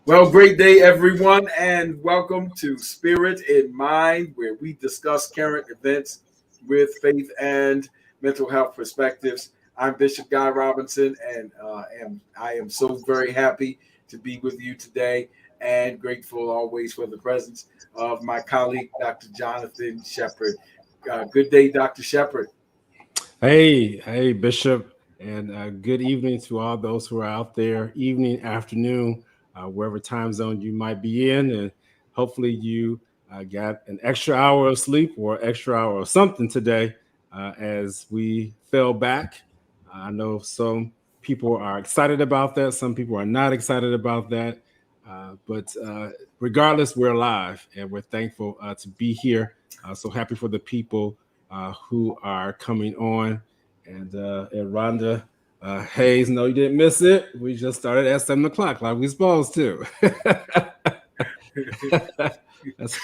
Well, great day, everyone, and welcome to Spirit in Mind, where we discuss current events with faith and mental health perspectives. I'm Bishop Guy Robinson, and I am so very happy to be with you today, and grateful always for the presence of my colleague, Dr. Jonathan Shepard. Good day, Dr. Shepard. Hey, Bishop, and good evening to all those who are out there, evening, afternoon, wherever time zone you might be in. And hopefully, you got an extra hour of sleep or extra hour of something today as we fell back. I know some people are excited about that, some people are not excited about that. But regardless, we're alive and we're thankful to be here. So happy for the people who are coming on. And Rhonda Hayes, no, you didn't miss it. We just started at 7 o'clock, like we supposed to. That's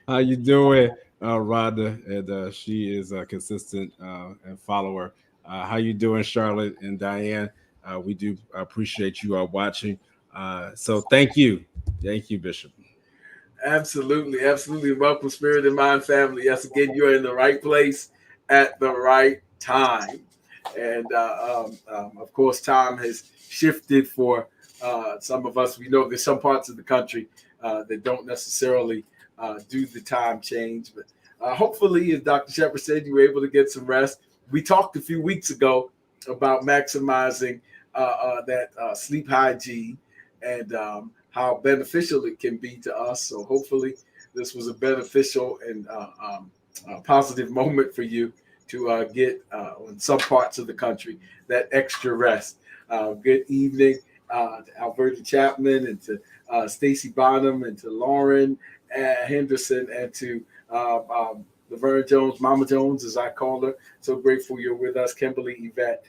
how you doing, Rhonda? And she is a consistent and follower. How you doing, Charlotte and Diane? We do appreciate you all watching. So thank you, Bishop. Absolutely, absolutely. Welcome, Spirit and Mind family. Yes, again, you're in the right place at the right time. And of course, time has shifted for some of us. We know there's some parts of the country that don't necessarily do the time change. But hopefully, as Dr. Shepard said, you were able to get some rest. We talked a few weeks ago about maximizing that sleep hygiene and how beneficial it can be to us. So hopefully, this was a beneficial and positive moment for you to get in some parts of the country that extra rest. Good evening to Alberta Chapman and to Stacy Bonham and to Lauren Henderson and to Laverne Jones, Mama Jones, as I call her. So grateful you're with us. Kimberly Yvette,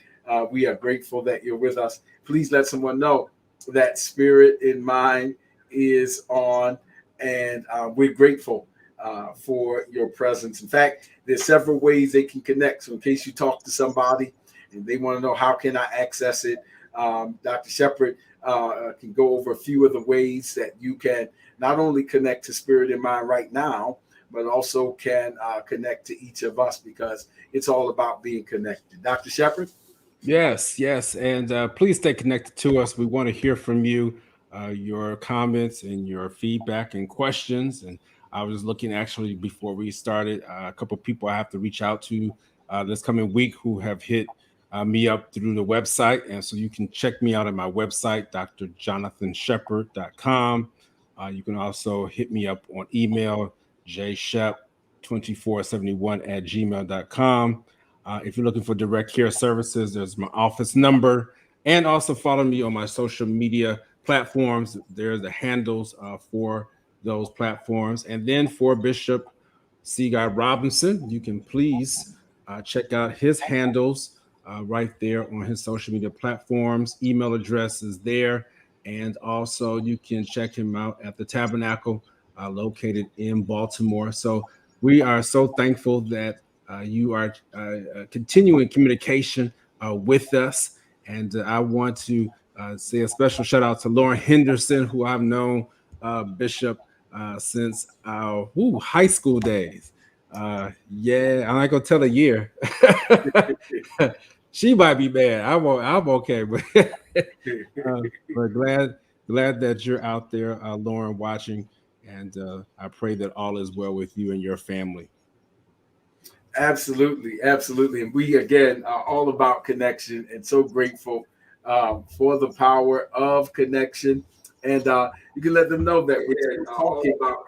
we are grateful that you're with us. Please let someone know that Spirit in Mind is on, and we're grateful for your presence. In fact, there's several ways they can connect. So in case you talk to somebody and they want to know how can I access it, Dr. Shepard can go over a few of the ways that you can not only connect to Spirit in Mind right now, but also can connect to each of us because it's all about being connected. Dr. Shepard? Yes, and please stay connected to us. We want to hear from you, your comments and your feedback and questions. And I was looking actually before we started, a couple of people I have to reach out to this coming week who have hit me up through the website. And so you can check me out at my website, drjonathanshepard.com. You can also hit me up on email, jshep2471@gmail.com. If you're looking for direct care services, there's my office number. And also follow me on my social media platforms. There's the handles for those platforms. And then for Bishop C. Guy Robinson, you can please check out his handles right there on his social media platforms. Email address is there. And also you can check him out at the Tabernacle located in Baltimore. So we are so thankful that you are continuing communication with us. And I want to say a special shout out to Lauren Henderson, who I've known Bishop since our high school days. Yeah, I'm not gonna tell a year. She might be mad. I'm okay, but but glad that you're out there, Lauren, watching, and I pray that all is well with you and your family. Absolutely, absolutely. And we, again, are all about connection and so grateful for the power of connection. And you can let them know that we're talking about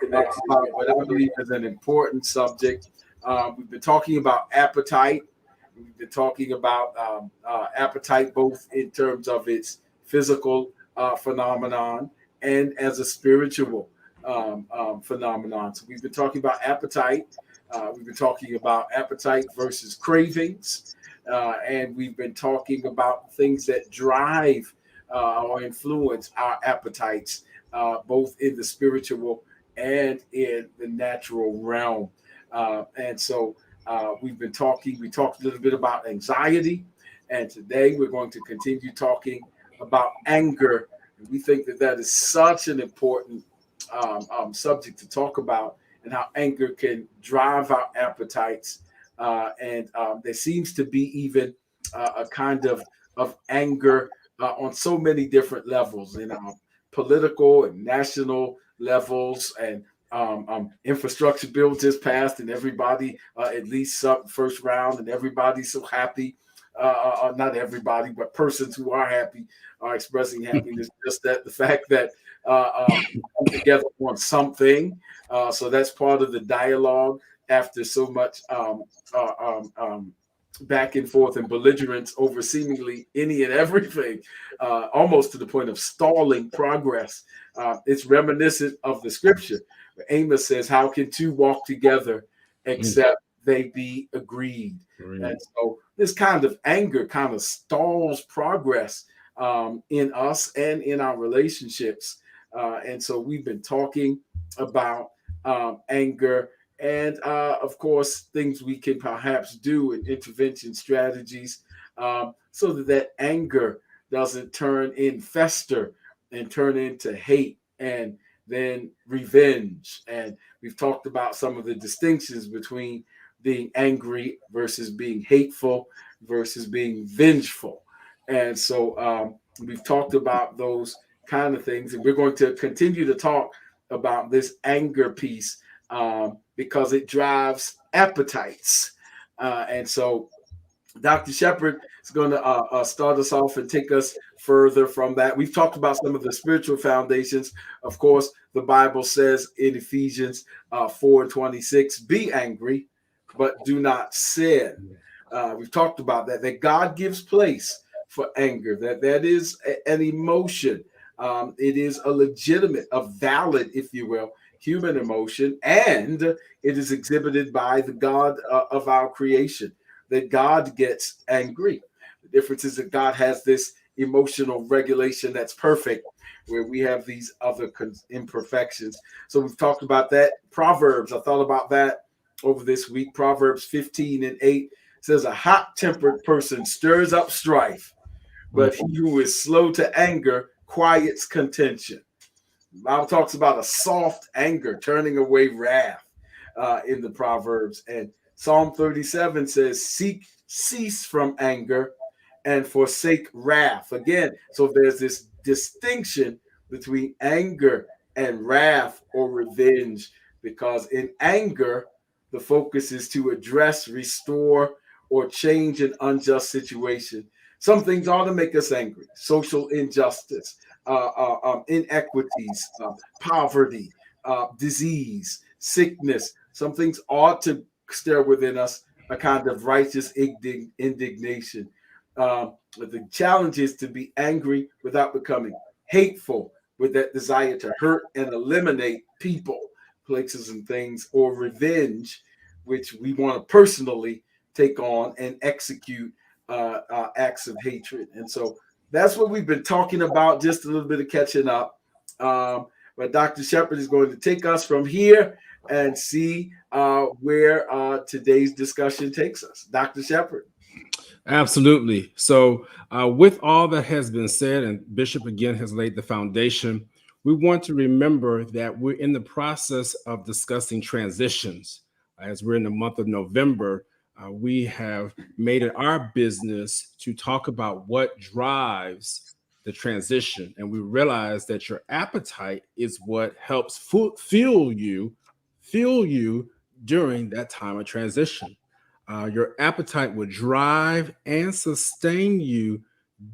what I believe is an important subject. We've been talking about appetite. We've been talking about appetite both in terms of its physical phenomenon and as a spiritual phenomenon. So we've been talking about appetite. We've been talking about appetite versus cravings. And we've been talking about things that drive or influence our appetites, both in the spiritual and in the natural realm. And so we talked a little bit about anxiety. And today we're going to continue talking about anger We think that that is such an important subject to talk about, and how anger can drive our appetites. And there seems to be even a kind of anger on so many different levels in our political and national levels. And infrastructure bill just passed, and everybody, at least some first round, and everybody's so happy. Not everybody, but persons who are happy are expressing happiness. Just that the fact that we come together on something. So that's part of the dialogue after so much back and forth and belligerence over seemingly any and everything, almost to the point of stalling progress. It's reminiscent of the scripture. Amos says, "How can two walk together except they be agreed?" And so this kind of anger kind of stalls progress in us and in our relationships. And so we've been talking about anger, and of course, things we can perhaps do in intervention strategies, so that that anger doesn't fester and turn into hate and then revenge. And we've talked about some of the distinctions between being angry versus being hateful versus being vengeful. And so we've talked about those kind of things, and we're going to continue to talk about this anger piece, because it drives appetites. And so Dr. Shepard is going to start us off and take us further from that. We've talked about some of the spiritual foundations. Of course, the Bible says in Ephesians 4:26, "Be angry, but do not sin." We've talked about that God gives place for anger, that is an emotion. It is a legitimate, a valid, if you will, human emotion, and it is exhibited by the God of our creation, that God gets angry. The difference is that God has this emotional regulation that's perfect, where we have these other imperfections. So we've talked about that. Proverbs, I thought about that over this week. Proverbs 15:8 says, "A hot-tempered person stirs up strife, but he who is slow to anger quiets contention." The Bible talks about a soft anger turning away wrath in the Proverbs. And Psalm 37 says, cease from anger and forsake wrath. Again, so there's this distinction between anger and wrath or revenge, because in anger, the focus is to address, restore, or change an unjust situation. Some things ought to make us angry: social injustice, inequities, poverty, disease, sickness. Some things ought to stir within us a kind of righteous indignation. But the challenge is to be angry without becoming hateful, with that desire to hurt and eliminate people, places, and things, or revenge, which we want to personally take on and execute acts of hatred. And so that's what we've been talking about, just a little bit of catching up. But Dr. Shepard is going to take us from here and see where today's discussion takes us. Dr. Shepard. Absolutely. So, with all that has been said, and Bishop again has laid the foundation, we want to remember that we're in the process of discussing transitions. As we're in the month of November, we have made it our business to talk about what drives the transition. And we realize that your appetite is what helps fuel you during that time of transition. Your appetite will drive and sustain you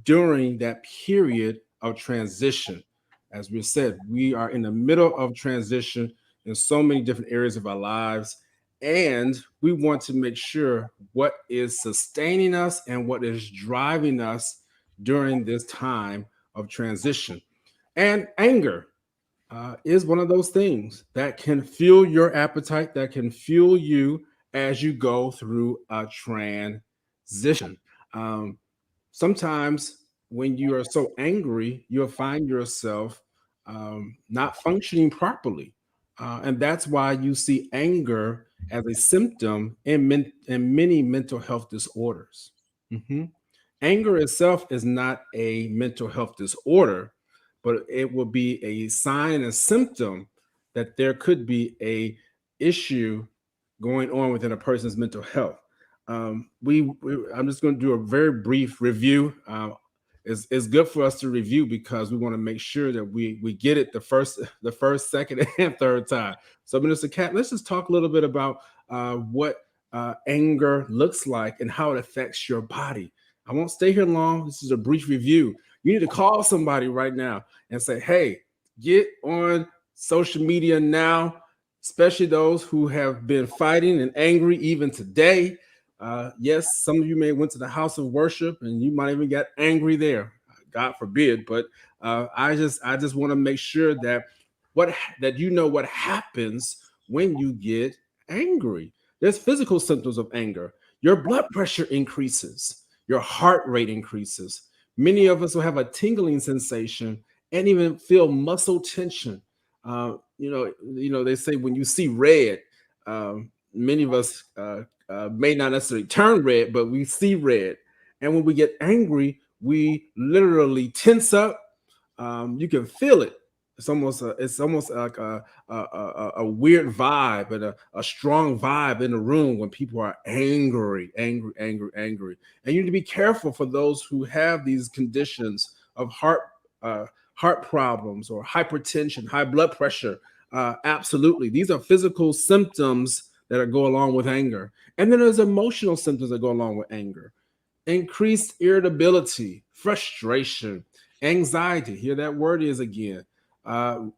during that period of transition. As we said, we are in the middle of transition in so many different areas of our lives. And we want to make sure what is sustaining us and what is driving us during this time of transition. And anger is one of those things that can fuel your appetite, that can fuel you as you go through a transition. Um, Sometimes when you are so angry, you'll find yourself not functioning properly. And that's why you see anger as a symptom in many mental health disorders. Mhm. Anger itself is not a mental health disorder, but it will be a sign and a symptom that there could be a issue going on within a person's mental health. I'm just going to do a very brief review. It's good for us to review because we want to make sure that we get it the first, second, and third time. So, Minister Cat, let's just talk a little bit about what anger looks like and how it affects your body. I won't stay here long. This is a brief review. You need to call somebody right now and say, "Hey, get on social media now." Especially those who have been fighting and angry even today. Yes, some of you may went to the house of worship and you might even get angry there. God forbid. But I just want to make sure that that you know what happens when you get angry. There's physical symptoms of anger. Your blood pressure increases. Your heart rate increases. Many of us will have a tingling sensation and even feel muscle tension. They say when you see red, many of us may not necessarily turn red, but we see red. And when we get angry, we literally tense up. You can feel it. It's almost like a weird vibe and a strong vibe in the room when people are angry, angry, angry, angry. And you need to be careful for those who have these conditions of uh, heart problems or hypertension, high blood pressure. Absolutely, these are physical symptoms that go along with anger, and then there's emotional symptoms that go along with anger: increased irritability, frustration, anxiety. Here that word is again.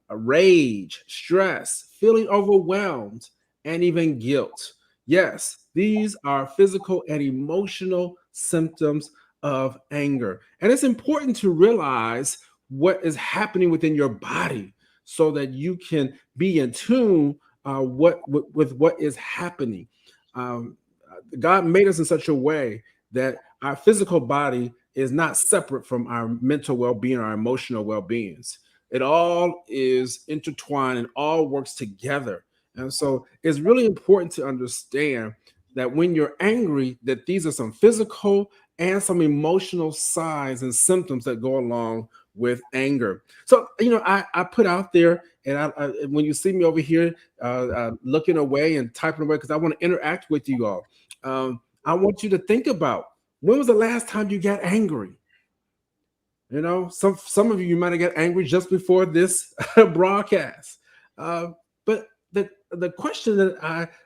Rage, stress, feeling overwhelmed, and even guilt. Yes, these are physical and emotional symptoms of anger. And it's important to realize what is happening within your body so that you can be in tune with what is happening. Um, God made us in such a way that our physical body is not separate from our mental well-being, our emotional well-beings. It all is intertwined and all works together. And so it's really important to understand that when you're angry, that these are some physical and some emotional signs and symptoms that go along with anger. So, I put out there, and when you see me over here looking away and typing away, because I want to interact with you all, I want you to think about, when was the last time you got angry? Some of you might have got angry just before this broadcast. But the question that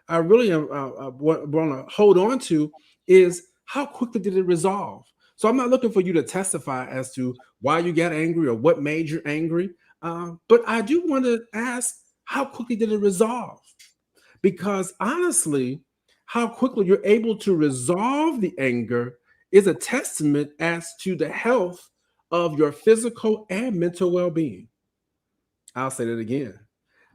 I really want to hold on to is, how quickly did it resolve? So I'm not looking for you to testify as to why you got angry or what made you angry. But I do want to ask, how quickly did it resolve? Because honestly, how quickly you're able to resolve the anger is a testament as to the health of your physical and mental well-being. I'll say that again.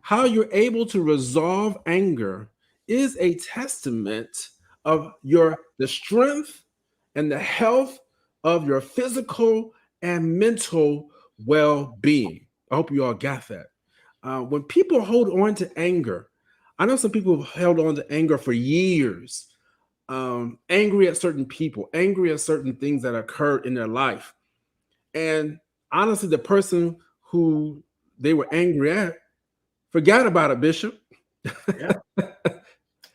How you're able to resolve anger is a testament of the strength and the health of your physical and mental well-being. I hope you all got that. When people hold on to anger, I know some people have held on to anger for years, angry at certain people, angry at certain things that occurred in their life. And honestly, the person who they were angry at forgot about it, Bishop. Yeah,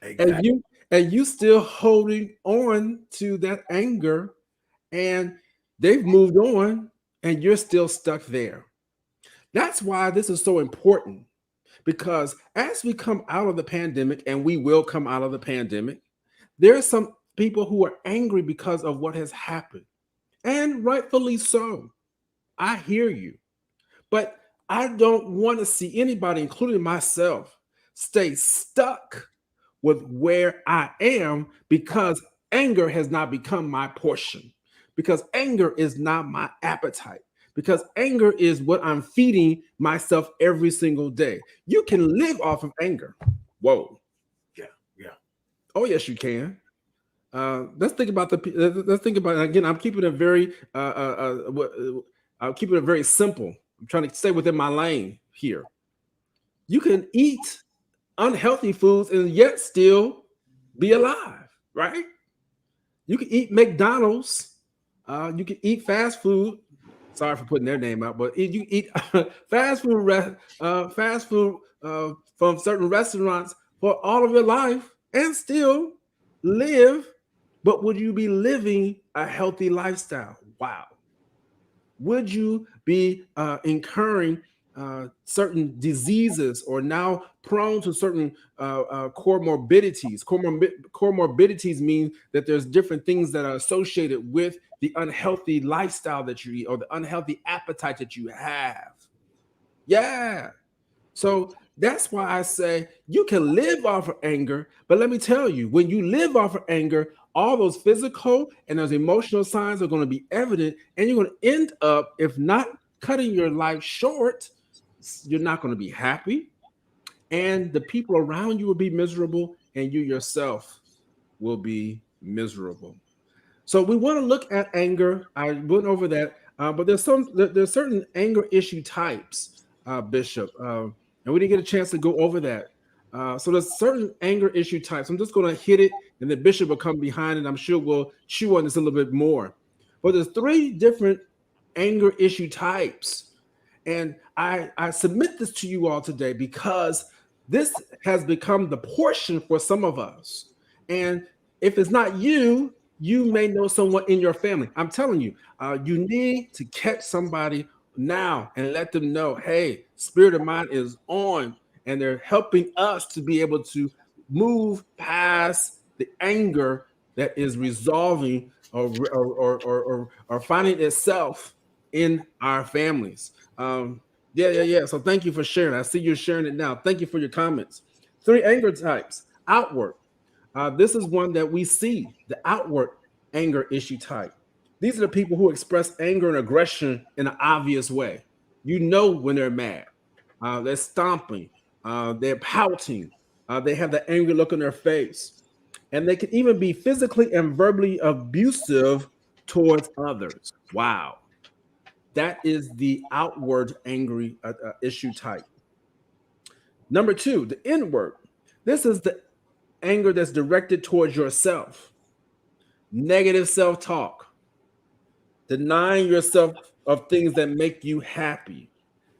and exactly. you still holding on to that anger, and they've moved on and you're still stuck there. That's why this is so important, because as we come out of the pandemic, and we will come out of the pandemic, there are some people who are angry because of what has happened, and rightfully so. I hear you. But I don't want to see anybody, including myself, stay stuck with where I am, because anger has not become my portion, because anger is not my appetite, because anger is what I'm feeding myself every single day. You can live off of anger. Whoa. Yeah, yeah, Oh, yes, you can. Let's think about, again. I'm keeping it very I'm keeping it very simple. I'm trying to stay within my lane here. You can eat unhealthy foods and yet still be alive, right? You can eat McDonald's, you can eat fast food, Sorry for putting their name out, but you eat fast food, fast food from certain restaurants for all of your life and still live. But would you be living a healthy lifestyle? Wow. Would you be incurring certain diseases or now prone to certain comorbidities? Comorbidities mean that there's different things that are associated with the unhealthy lifestyle that you eat or the unhealthy appetite that you have. Yeah. So that's why I say you can live off of anger, but let me tell you, when you live off of anger, all those physical and those emotional signs are going to be evident, and you're going to end up, if not cutting your life short, you're not going to be happy, and the people around you will be miserable, and you yourself will be miserable. So we want to look at anger. I went over that, but there's certain anger issue types, Bishop, and we didn't get a chance to go over that. So there's certain anger issue types. I'm just going to hit it, and the Bishop will come behind, and I'm sure we'll chew on this a little bit more. But there's three different anger issue types, and I submit this to you all today because this has become the portion for some of us. And if it's not you, you may know someone in your family. I'm telling you, you need to catch somebody now and let them know, hey, Spirit of Mind is on, and they're helping us to be able to move past the anger that is resolving or finding itself in our families. Yeah. So thank you for sharing. I see you're sharing it now. Thank you for your comments. Three anger types. Outward. This is one that we see, the outward anger issue type. These are the people who express anger and aggression in an obvious way. You know when they're mad. They're stomping. They're pouting. They have the angry look on their face. And they can even be physically and verbally abusive towards others. Wow. That is the outward angry issue type. Number two, the inward. This is the anger that's directed towards yourself. Negative self talk, denying yourself of things that make you happy,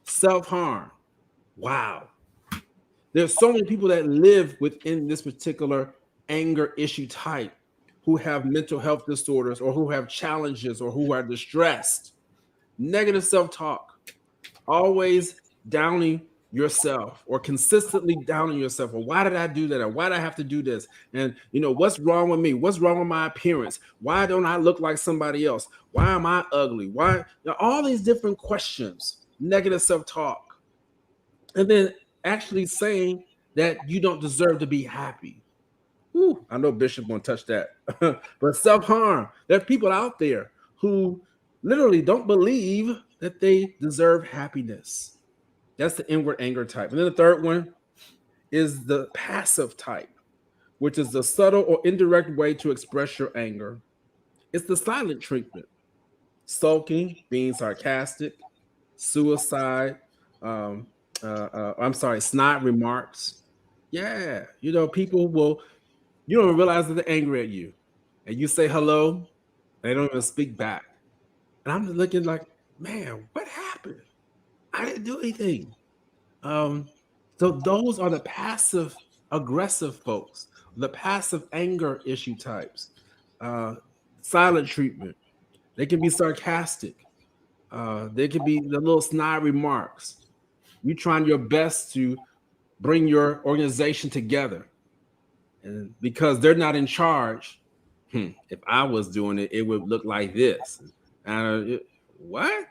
self harm. Wow. There's so many people that live within this particular anger issue type who have mental health disorders or who have challenges or who are distressed. Negative self talk, always downing yourself or consistently downing yourself. Or why did I do that? Or why did I have to do this? And what's wrong with me? What's wrong with my appearance? Why don't I look like somebody else? Why am I ugly? Why? All these different questions, negative self-talk. And then actually saying that you don't deserve to be happy. Whew, I know Bishop won't touch that. But self-harm. There are people out there who literally don't believe that they deserve happiness. That's the inward anger type. And then the third one is the passive type, which is the subtle or indirect way to express your anger. It's the silent treatment, sulking, being sarcastic, suicide, snide remarks. Yeah, people will, you don't realize that they're angry at you. And you say hello, they don't even speak back. And I'm just looking like, man, what happened? I didn't do anything. Um, so those are the passive aggressive folks, the passive anger issue types. Uh, Silent treatment. They can be sarcastic. They can be the little snide remarks. You trying your best to bring your organization together, and because they're not in charge, if I was doing it, it would look like this. What?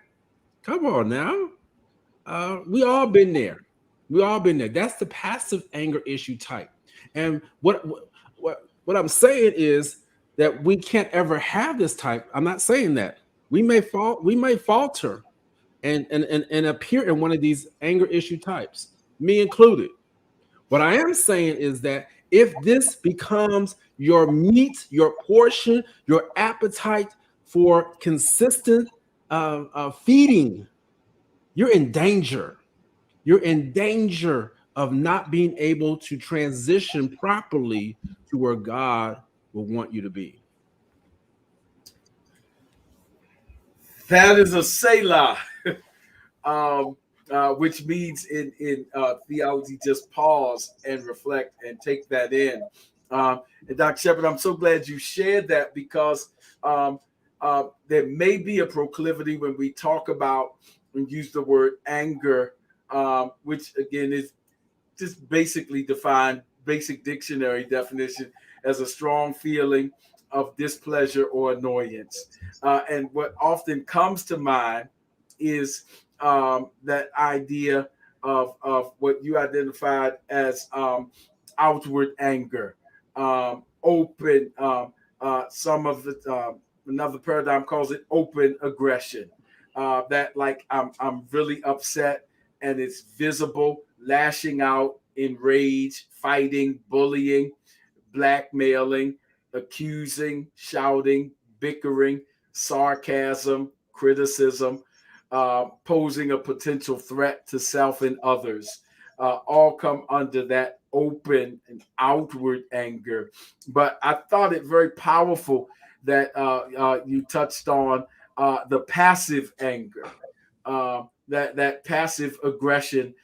Come on now. We all been there. We all been there. That's the passive anger issue type. And what I'm saying is that we can't ever have this type. I'm not saying that. We may falter and appear in one of these anger issue types, me included. What I am saying is that if this becomes your meat, your portion, your appetite for consistent feeding, you're in danger. You're in danger of not being able to transition properly to where God will want you to be. That is a Selah, um, which means in theology, just pause and reflect and take that in. And Dr. Shepard, I'm so glad you shared that because um, there may be a proclivity when we talk about and use the word anger, which again is just basically defined, basic dictionary definition, as a strong feeling of displeasure or annoyance. And what often comes to mind is that idea of what you identified as outward anger, open, some of the, another paradigm calls it open aggression. That like I'm really upset and it's visible, lashing out in rage, fighting, bullying, blackmailing, accusing, shouting, bickering, sarcasm, criticism, posing a potential threat to self and others, all come under that open and outward anger. But I thought it very powerful that you touched on the passive anger, that passive aggression,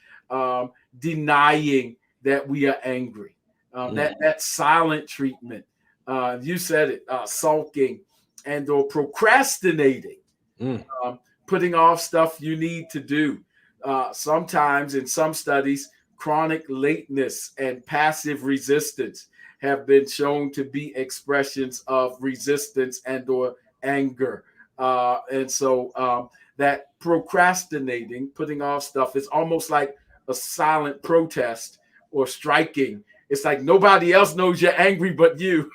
denying that we are angry, that silent treatment. You said it, sulking and or procrastinating, Mm. putting off stuff you need to do. Sometimes, in some studies, chronic lateness and passive resistance have been shown to be expressions of resistance and or anger. And so that procrastinating, putting off stuff, is almost like a silent protest or striking. It's like nobody else knows you're angry but you.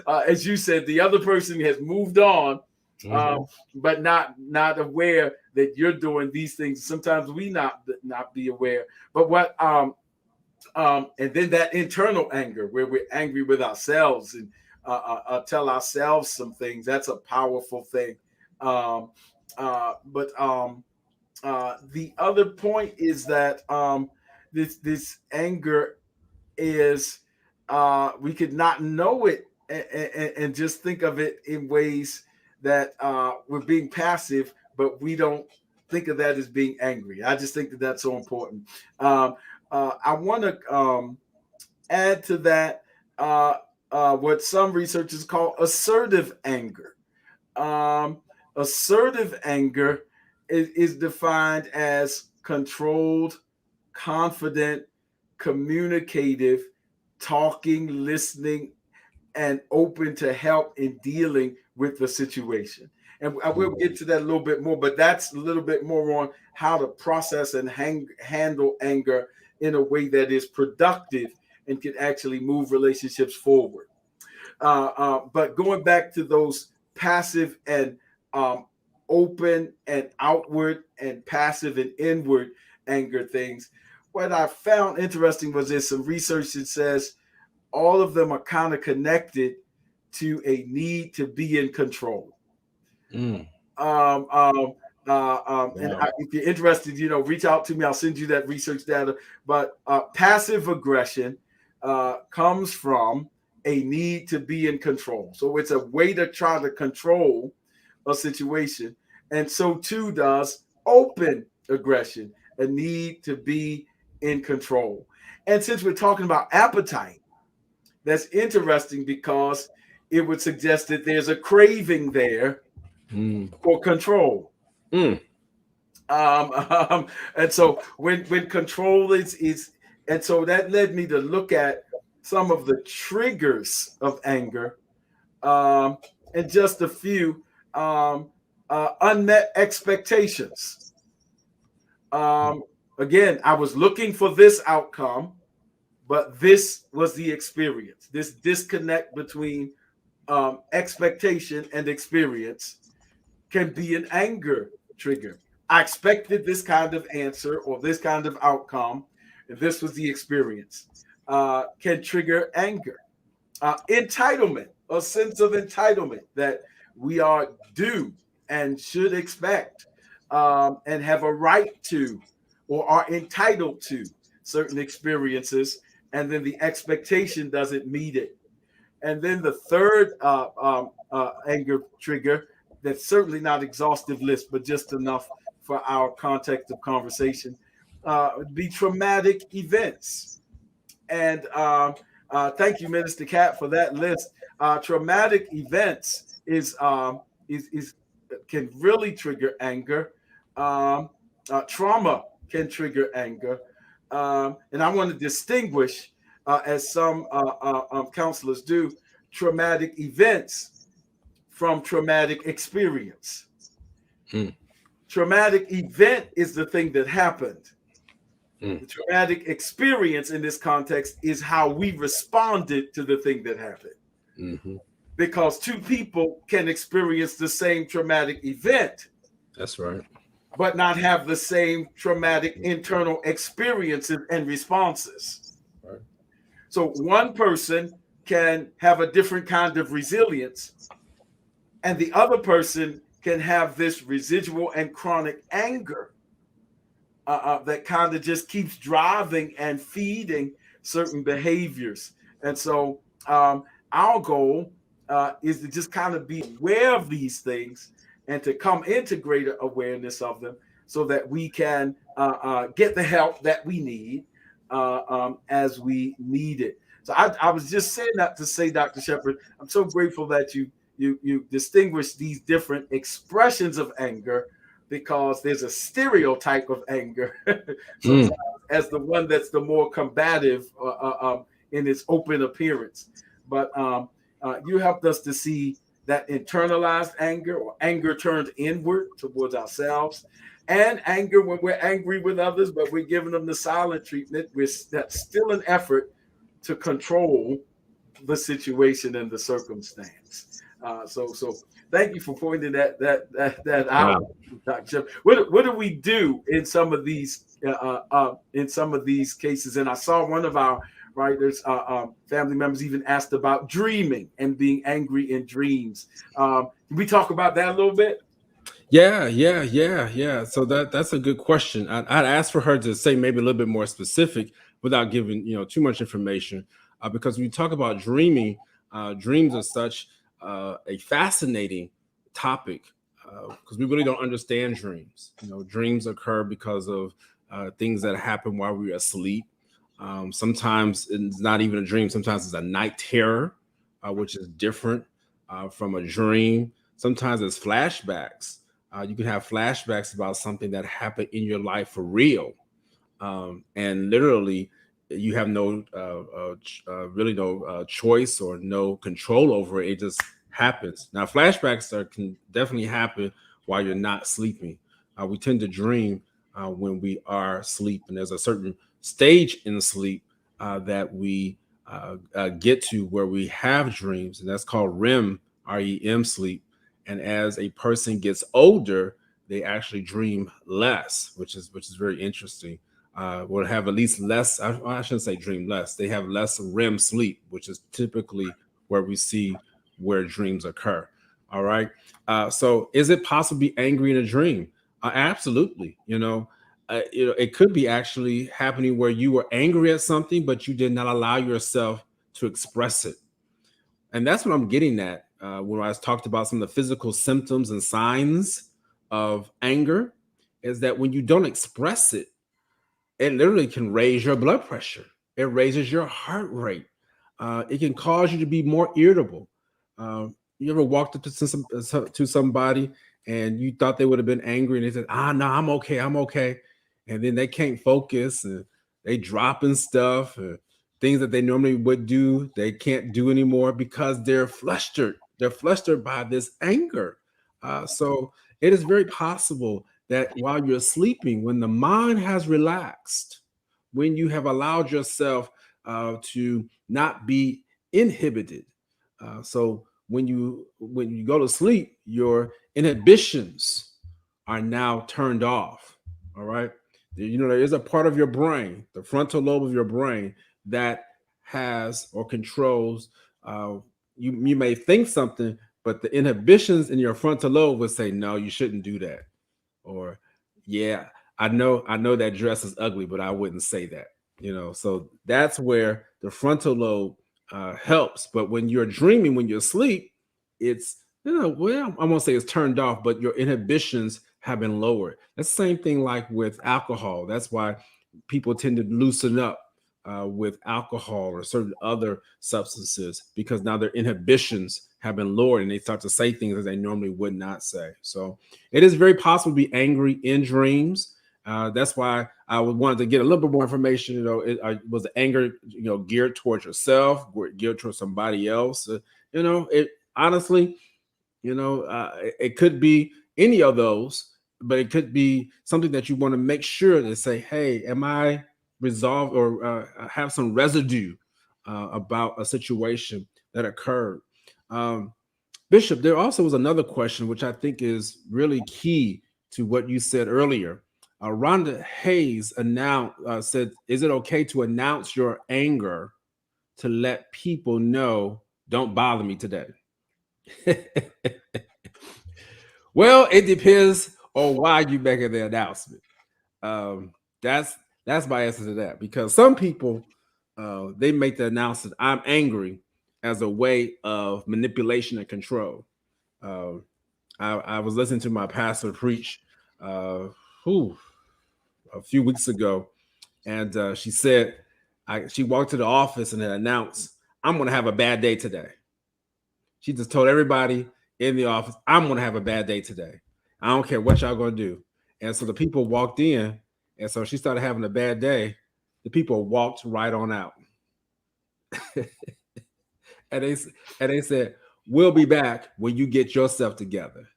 As you said, the other person has moved on, Mm-hmm. but not aware that you're doing these things. Sometimes we not be aware. But what and then that internal anger where we're angry with ourselves and tell ourselves some things. That's a powerful thing. Um, but the other point is that this anger is we could not know it and just think of it in ways that we're being passive, but we don't think of that as being angry. I just think that that's so important. Um, I want to add to that what some researchers call assertive anger. Um, Assertive anger is defined as controlled, confident, communicative, talking, listening, and open to help in dealing with the situation. And I will get to that a little bit more, but that's a little bit more on how to process and handle anger in a way that is productive and can actually move relationships forward. But going back to those passive and open and outward and passive and inward anger things, what I found interesting was there's some research that says all of them are kind of connected to a need to be in control. Mm. Um, um, and Wow. if you're interested, reach out to me. I'll send you that research data. But passive aggression comes from a need to be in control. So it's a way to try to control a situation. And so too does open aggression, a need to be in control. And since we're talking about appetite, that's interesting because it would suggest that there's a craving there Mm. for control. Mm. And so when control is and so that led me to look at some of the triggers of anger, um, and just a few unmet expectations. Um, Again, I was looking for this outcome, but this was the experience. This disconnect between expectation and experience can be an anger trigger. I expected this kind of answer or this kind of outcome, and this was the experience. Can trigger anger. Entitlement, a sense of entitlement that we are due and should expect, and have a right to or are entitled to certain experiences, and then the expectation doesn't meet it. And then the third anger trigger that's certainly not exhaustive list, but just enough for our context of conversation. Would be traumatic events. And thank you, Minister Cat, for that list. Traumatic events is can really trigger anger. Um, Trauma can trigger anger, and I want to distinguish, as some counselors do, traumatic events from traumatic experience. Mm, Traumatic event is the thing that happened. mm, The traumatic experience in this context is how we responded to the thing that happened. hmm. Because two people can experience the same traumatic event, That's right. but not have the same traumatic internal experiences and responses. Right. So one person can have a different kind of resilience, and the other person can have this residual and chronic anger that kind of just keeps driving and feeding certain behaviors. And so our goal is to just kind of be aware of these things and to come into greater awareness of them so that we can get the help that we need as we need it. So I was just saying that to say, Dr. Shepherd, I'm so grateful that you distinguish these different expressions of anger, because there's a stereotype of anger sometimes Mm, as the one that's the more combative in its open appearance. But you helped us to see that internalized anger, or anger turned inward towards ourselves, and anger when we're angry with others, but we're giving them the silent treatment. That's still an effort to control the situation and the circumstance. So thank you for pointing that out, wow. Dr. What do we do in some of these cases? And I saw one of our writers, family members, even asked about dreaming and being angry in dreams. Can we talk about that a little bit? Yeah. So that's a good question. I'd ask for her to say maybe a little bit more specific without giving too much information, because when you talk about dreaming, dreams are such a fascinating topic, because we really don't understand dreams. Dreams occur because of things that happen while we're asleep. Sometimes it's not even a dream. Sometimes it's a night terror, which is different from a dream. Sometimes it's flashbacks. You can have flashbacks about something that happened in your life for real, and literally you have no really no choice or no control over it. It just happens. Now flashbacks can definitely happen while you're not sleeping. We tend to dream when we are asleep, and there's a certain stage in sleep that we get to where we have dreams, and that's called REM sleep. And as a person gets older, they actually dream less, which is very interesting. Will have at least less. I shouldn't say dream less. They have less REM sleep, which is typically where we see where dreams occur. All right. So, is it possible to be angry in a dream? Absolutely. It could be actually happening where you were angry at something, but you did not allow yourself to express it. And that's what I'm getting at when I talked about some of the physical symptoms and signs of anger, is that when you don't express it, it literally can raise your blood pressure. It raises your heart rate. It can cause you to be more irritable. You ever walked up to somebody and you thought they would have been angry, and they said, no, I'm okay, I'm okay. And then they can't focus, and they dropping stuff, things that they normally would do, they can't do anymore because they're flustered. They're flustered by this anger. So it is very possible that while you're sleeping, when the mind has relaxed, when you have allowed yourself to not be inhibited, so when you go to sleep, your inhibitions are now turned off. All right. There is a part of your brain, the frontal lobe of your brain, that has or controls. Uh, you may think something, but the inhibitions in your frontal lobe would say, no, you shouldn't do that. Or, yeah, I know that dress is ugly, but I wouldn't say that. So that's where the frontal lobe helps. But when you're dreaming, when you're asleep, it's Well, I won't say it's turned off, but your inhibitions have been lowered. That's the same thing like with alcohol. That's why people tend to loosen up with alcohol or certain other substances because now their inhibitions have been lowered and they start to say things that they normally would not say. So it is very possible to be angry in dreams. That's why I wanted to get a little bit more information. Was the anger, geared towards yourself, geared towards somebody else? It honestly, it could be any of those, but it could be something that you want to make sure to say, hey, am I resolved or have some residue about a situation that occurred? Bishop, there also was another question which I think is really key to what you said earlier. Rhonda Hayes said, is it okay to announce your anger to let people know, don't bother me today? Well, it depends on why you making the announcement. Um, that's that's my answer to that because some people they make the announcement "I'm angry" as a way of manipulation and control. Uh, I was listening to my pastor preach uh, whew, a few weeks ago, and she said she walked to the office and had announced, "I'm going to have a bad day today." She just told everybody in the office, I'm going to have a bad day today. I don't care what y'all going to do. And so the people walked in. And so she started having a bad day. The people walked right on out. and they and they said, we'll be back when you get yourself together.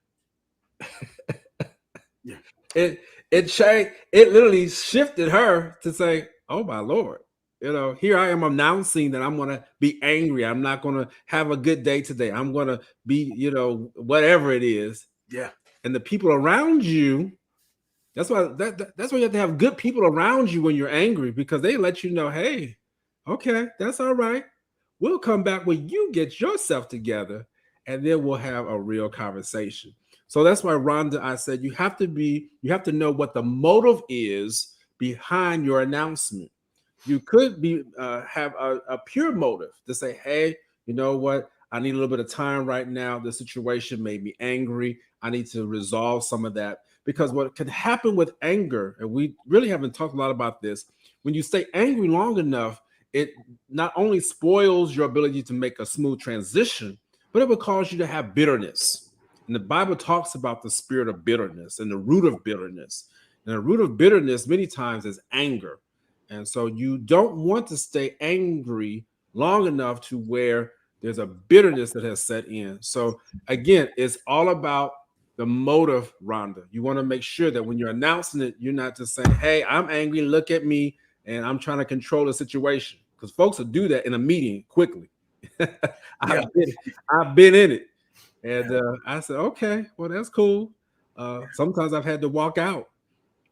Yeah. It changed. It literally shifted her to say, oh my Lord. Here I am announcing that I'm going to be angry. I'm not going to have a good day today. I'm going to be, whatever it is. Yeah. And the people around you, that's why that's why you have to have good people around you when you're angry because they let you know, hey, okay, that's all right. We'll come back when you get yourself together, and then we'll have a real conversation. So that's why, Rhonda, I said you have to know what the motive is behind your announcement. You could be have a pure motive to say, hey, you know what? I need a little bit of time right now. The situation made me angry. I need to resolve some of that. Because what can happen with anger, and we really haven't talked a lot about this, when you stay angry long enough, it not only spoils your ability to make a smooth transition, but it will cause you to have bitterness. And the Bible talks about the spirit of bitterness and the root of bitterness. And the root of bitterness many times is anger. And so you don't want to stay angry long enough to where there's a bitterness that has set in. So again, it's all about the motive, Rhonda. You want to make sure that when you're announcing it, you're not just saying, hey, I'm angry, look at me, and I'm trying to control the situation. Because folks will do that in a meeting quickly. Yeah. I've been in it. And I said, okay, well, that's cool. Sometimes I've had to walk out.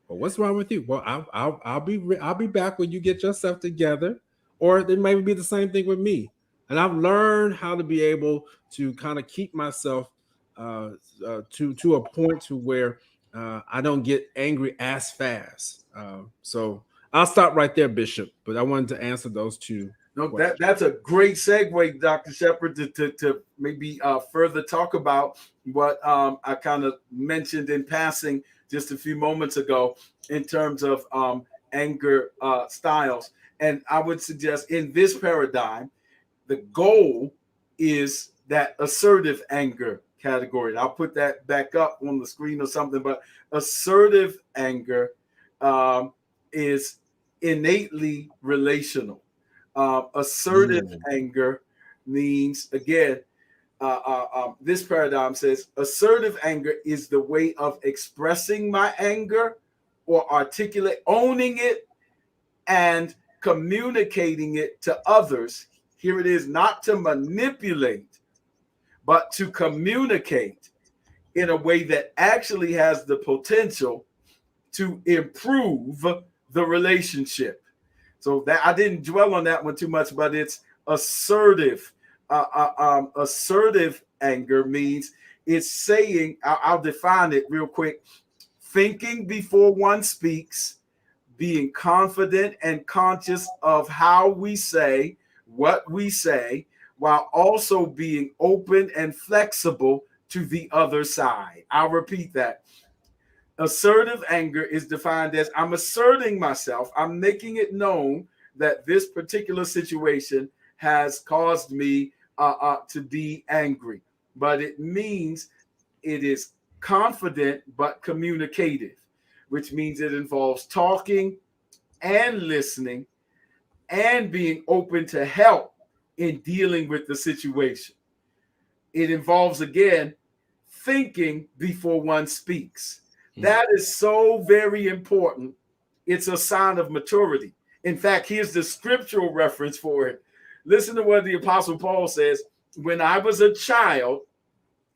Well, what's wrong with you? Well, I'll be back when you get yourself together, or it may be the same thing with me. And I've learned how to be able to kind of keep myself to a point to where I don't get angry as fast. So I'll stop right there, Bishop. But I wanted to answer those two No, questions. that's a great segue, Dr. Shepard, to maybe further talk about what I kind of mentioned in passing just a few moments ago in terms of anger styles. And I would suggest in this paradigm, the goal is that assertive anger category. I'll put that back up on the screen or something, but assertive anger is innately relational. Assertive Mm. anger means, again, this paradigm says assertive anger is the way of expressing my anger or articulate, owning it and communicating it to others. Here it is, not to manipulate, but to communicate in a way that actually has the potential to improve the relationship. So that I didn't dwell on that one too much, but it's assertive. Assertive anger means it's saying, I'll define it real quick, thinking before one speaks, being confident and conscious of how we say what we say, while also being open and flexible to the other side. I'll repeat that. Assertive anger is defined as I'm asserting myself, I'm making it known that this particular situation has caused me to be angry. But it means it is confident but communicative, which means it involves talking and listening and being open to help in dealing with the situation. It involves, again, thinking before one speaks. That is so very important. It's a sign of maturity. In fact, here's the scriptural reference for it. Listen to what the Apostle Paul says. When I was a child,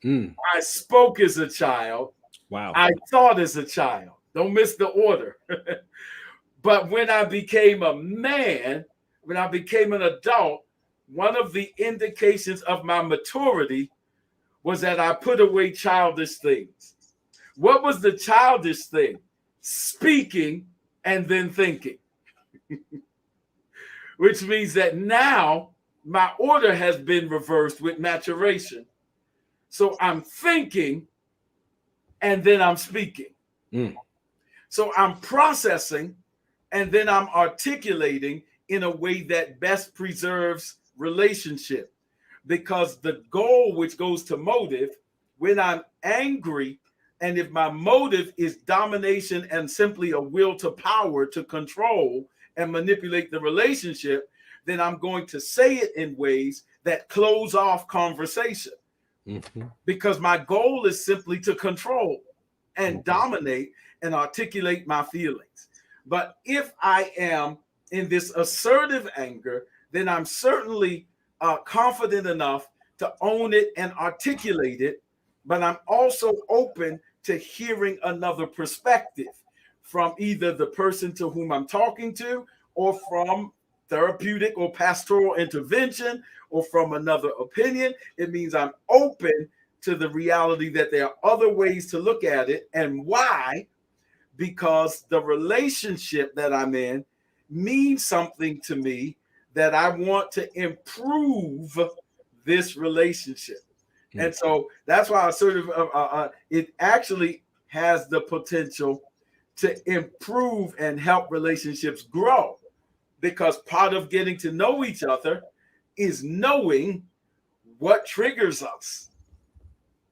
I spoke as a child. Wow. I thought as a child. Don't miss the order. But when I became a man, when I became an adult, one of the indications of my maturity was that I put away childish things. What was the childish thing? Speaking and then thinking. Which means that now my order has been reversed with maturation. So I'm thinking and then I'm speaking. So I'm processing and then I'm articulating in a way that best preserves relationship. Because the goal, which goes to motive, when I'm angry, and if my motive is domination and simply a will to power to control and manipulate the relationship, then I'm going to say it in ways that close off conversation. Because my goal is simply to control and dominate and articulate my feelings. But if I am in this assertive anger, then I'm certainly confident enough to own it and articulate it, but I'm also open to hearing another perspective from either the person to whom I'm talking to, or from therapeutic or pastoral intervention, or from another opinion. It means I'm open to the reality that there are other ways to look at it. And why? Because the relationship that I'm in means something to me, that I want to improve this relationship. And so that's why I sort of, it actually has the potential to improve and help relationships grow, because part of getting to know each other is knowing what triggers us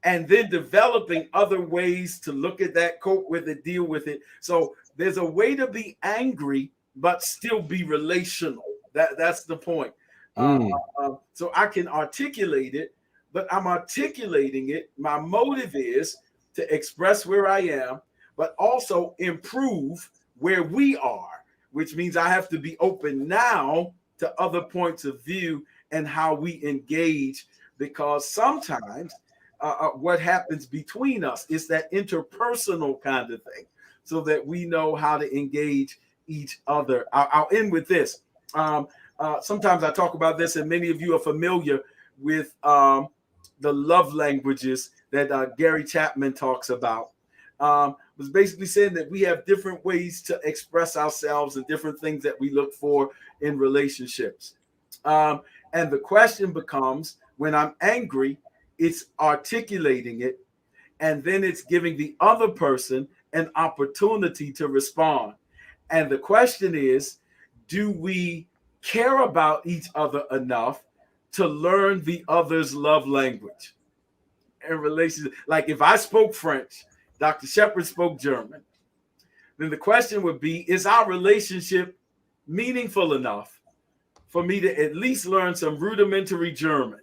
and then developing other ways to look at that, cope with it, deal with it. So there's a way to be angry, but still be relational. That's the point. So I can articulate it, but I'm articulating it. My motive is to express where I am, but also improve where we are, which means I have to be open now to other points of view and how we engage, because sometimes what happens between us is that interpersonal kind of thing, so that we know how to engage each other. I'll end with this. Sometimes I talk about this, and many of you are familiar with the love languages that Gary Chapman talks about. Was basically saying that we have different ways to express ourselves and different things that we look for in relationships. And the question becomes, when I'm angry, it's articulating it, and then it's giving the other person an opportunity to respond. And the question is, do we care about each other enough to learn the other's love language in relation? Like if I spoke French, Dr. Shepard spoke German, then the question would be, is our relationship meaningful enough for me to at least learn some rudimentary German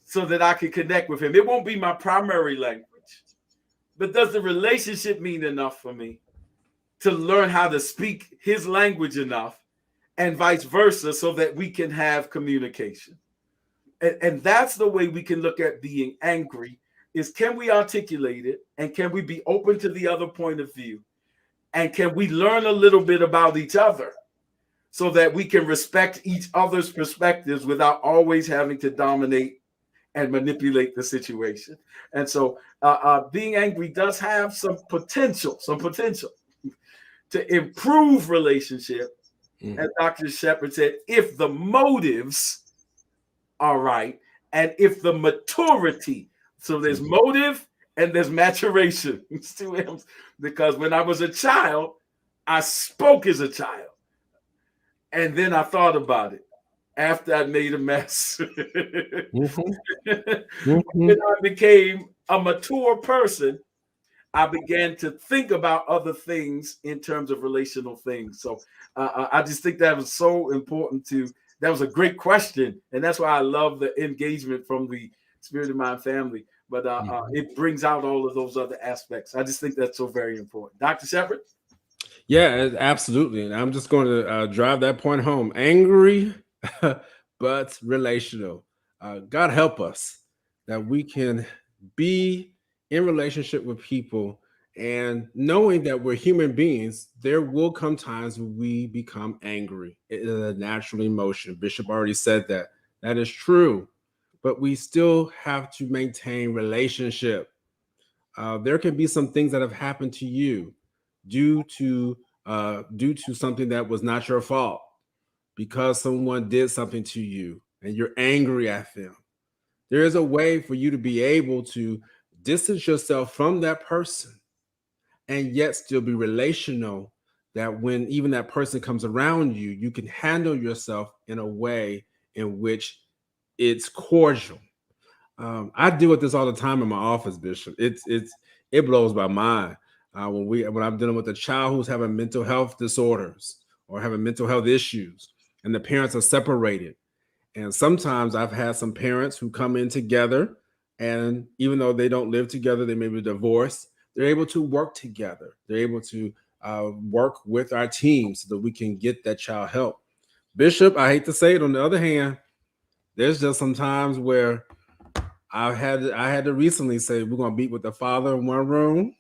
so that I can connect with him? It won't be my primary language, but does the relationship mean enough for me to learn how to speak his language enough, and vice versa, so that we can have communication? And that's the way we can look at being angry, is can we articulate it, and can we be open to the other point of view, and can we learn a little bit about each other so that we can respect each other's perspectives without always having to dominate and manipulate the situation. And so being angry does have some potential to improve relationship. As Dr. Shepard said, if the motives are right and if the maturity So there's motive and there's maturation. It's two M's. Because when I was a child, I spoke as a child. And then I thought about it after I made a mess. Mm-hmm. When I became a mature person, I began to think about other things in terms of relational things. So I just think that was so important to. That was a great question, and that's why I love the engagement from the Spirit of Mind family. But it brings out all of those other aspects. I just think that's so very important. Dr. Shepard? Yeah, absolutely. And I'm just going to drive that point home. Angry, but relational. God help us that we can be in relationship with people and knowing that we're human beings, there will come times when we become angry. It is a natural emotion. Bishop already said that. That is true. But we still have to maintain relationship. There can be some things that have happened to you due to something that was not your fault because someone did something to you and you're angry at them. There is a way for you to be able to distance yourself from that person and yet still be relational, that when even that person comes around you, you can handle yourself in a way in which it's cordial. I deal with this all the time in my office, Bishop. It blows my mind when I'm dealing with a child who's having mental health disorders or having mental health issues, and the parents are separated. And sometimes I've had some parents who come in together, and even though they don't live together, they may be divorced. They're able to work together. They're able to work with our team so that we can get that child help. Bishop, I hate to say it. On the other hand, there's just some times where I had to recently say we're gonna meet with the father in one room,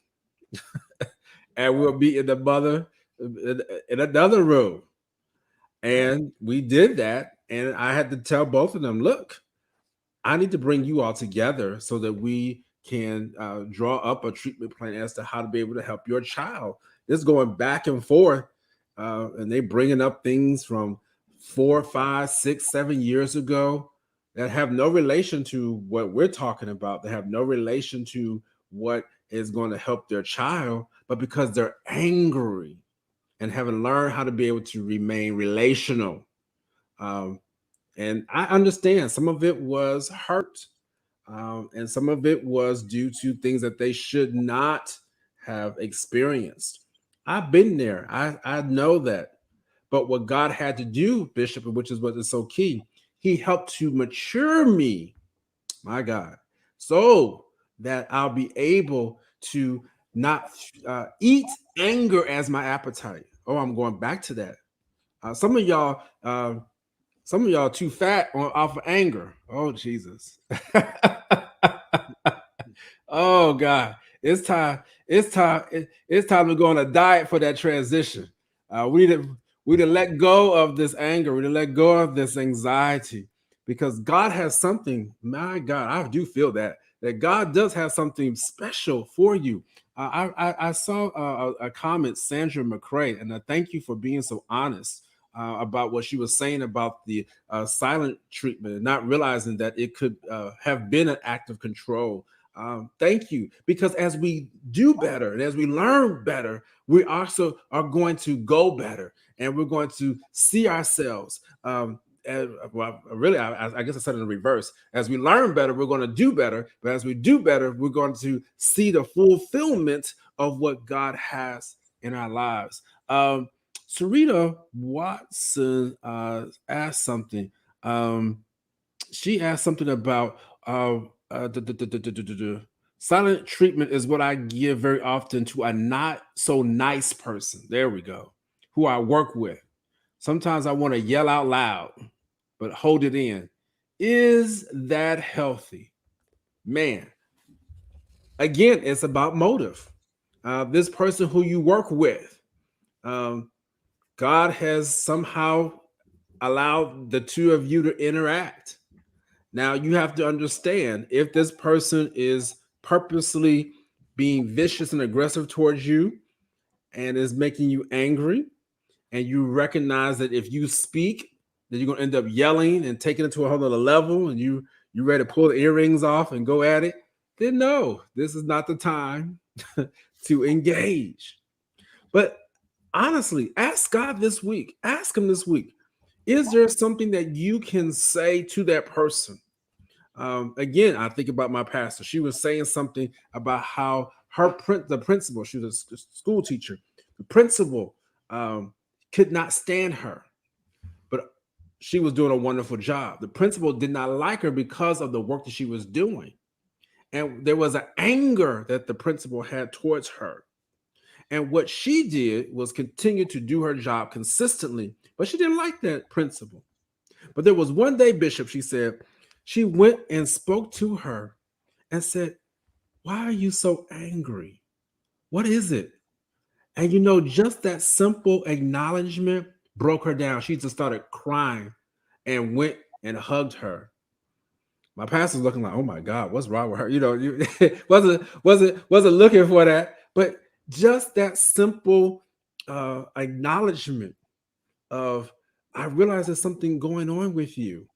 and we'll meet in the mother in another room. And we did that, and I had to tell both of them, look, I need to bring you all together so that we can draw up a treatment plan as to how to be able to help your child. It's going back and forth, and they bringing up things from 4, 5, 6, 7 years ago that have no relation to what we're talking about. They have no relation to what is going to help their child, but because they're angry and haven't learned how to be able to remain relational. Um, and I understand some of it was hurt, and some of it was due to things that they should not have experienced. I've been there. I know that. But what God had to do, Bishop, which is what is so key, He helped to mature me, my God, so that I'll be able to not eat anger as my appetite. Oh, I'm going back to that. Some of y'all, too fat off of anger. Oh Jesus. Oh God, it's time. It's time. It's time to go on a diet for that transition. We to let go of this anger. We to let go of this anxiety because God has something. My God, I do feel that God does have something special for you. I saw a comment, Sandra McCrae, and I thank you for being so honest about what she was saying about the silent treatment and not realizing that it could have been an act of control. Thank you. Because as we do better and as we learn better, we also are going to go better and we're going to see ourselves. Well, really, I guess I said it in reverse. As we learn better, we're going to do better. But as we do better, we're going to see the fulfillment of what God has in our lives. Sarita Watson asked something. She asked something about silent treatment is what I give very often to a not so nice person. There we go. Who I work with. Sometimes I want to yell out loud, but hold it in. Is that healthy? Man, again, it's about motive. This person who you work with, God has somehow allowed the two of you to interact. Now you have to understand if this person is purposely being vicious and aggressive towards you and is making you angry, and you recognize that if you speak, that you're gonna end up yelling and taking it to a whole other level, and you ready to pull the earrings off and go at it. then no, this is not the time to engage. But honestly, ask God this week. Ask Him this week. Is there something that you can say to that person? Again, I think about my pastor. She was saying something about how the principal, she was a school teacher, the principal could not stand her, but she was doing a wonderful job. The principal did not like her because of the work that she was doing. And there was an anger that the principal had towards her. And what she did was continue to do her job consistently, but she didn't like that principal. But there was one day, Bishop, she said, she went and spoke to her and said, "Why are you so angry? What is it?" And just that simple acknowledgement broke her down. She just started crying and went and hugged her. My pastor's looking like, "Oh my God, what's wrong with her?" You wasn't looking for that, but just that simple acknowledgement of, "I realize there's something going on with you."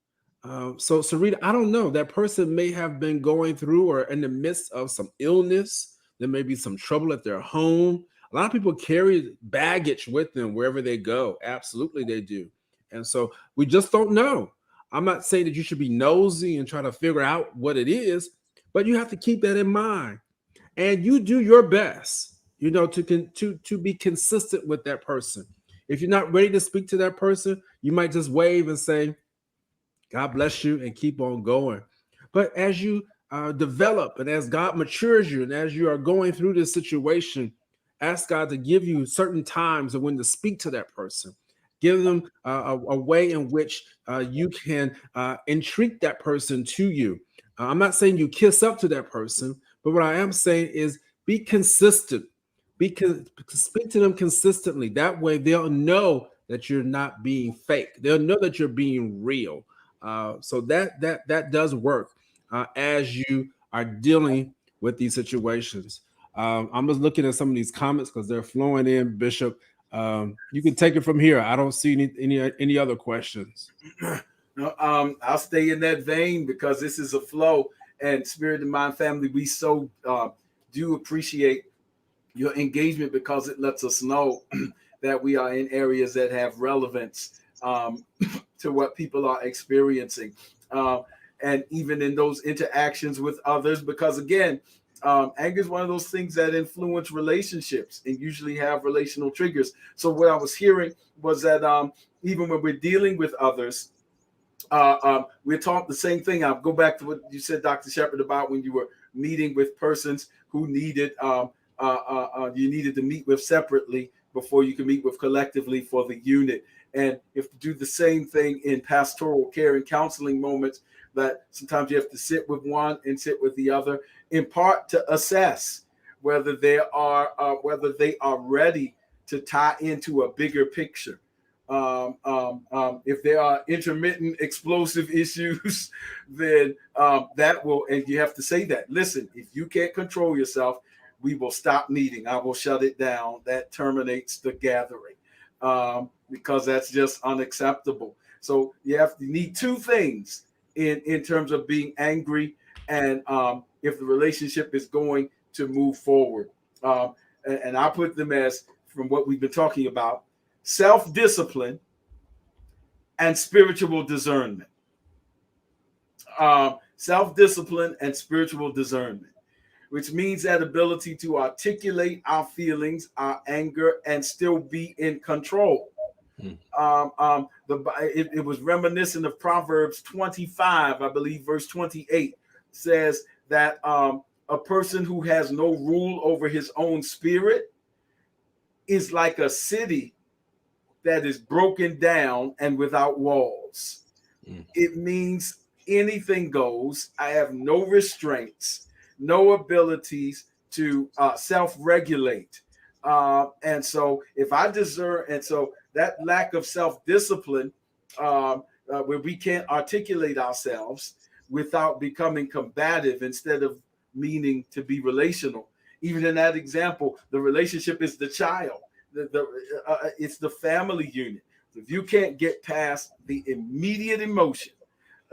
So, Sarita, I don't know. That person may have been going through or in the midst of some illness. There may be some trouble at their home. A lot of people carry baggage with them wherever they go. Absolutely, they do. And so we just don't know. I'm not saying that you should be nosy and try to figure out what it is, but you have to keep that in mind. And you do your best, to be consistent with that person. If you're not ready to speak to that person, you might just wave and say, "God bless you," and keep on going. But as you develop and as God matures you and as you are going through this situation, ask God to give you certain times of when to speak to that person. Give them a way in which you can entreat that person to you. I'm not saying you kiss up to that person, but what I am saying is be consistent. Speak to them consistently. That way they'll know that you're not being fake. They'll know that you're being real. So that does work as you are dealing with these situations. I'm just looking at some of these comments because they're flowing in, Bishop. You can take it from here. I don't see any other questions. No, I'll stay in that vein because this is a flow. And Spirit and Mind family, we so do appreciate your engagement because it lets us know that we are in areas that have relevance to what people are experiencing. And even in those interactions with others, because again, anger is one of those things that influence relationships and usually have relational triggers. So what I was hearing was that even when we're dealing with others, we're taught the same thing. I'll go back to what you said, Dr. Shepard, about when you were meeting with persons who needed you needed to meet with separately before you can meet with collectively for the unit. And you have to do the same thing in pastoral care and counseling moments, that sometimes you have to sit with one and sit with the other, in part to assess whether they are ready to tie into a bigger picture. If there are intermittent explosive issues, then that will, and you have to say that, listen, if you can't control yourself, we will stop meeting. I will shut it down. That terminates the gathering because that's just unacceptable. So you need two things in terms of being angry and if the relationship is going to move forward. And I put them as, from what we've been talking about, self-discipline and spiritual discernment. Self-discipline and spiritual discernment, which means that ability to articulate our feelings, our anger, and still be in control. It was reminiscent of Proverbs 25, I believe, verse 28 says that a person who has no rule over his own spirit is like a city that is broken down and without walls. It means anything goes. I have no restraints, no abilities to self-regulate. And so if I deserve, and so that lack of self-discipline, where we can't articulate ourselves without becoming combative instead of meaning to be relational. Even in that example, the relationship is the child. It's the family unit. If you can't get past the immediate emotion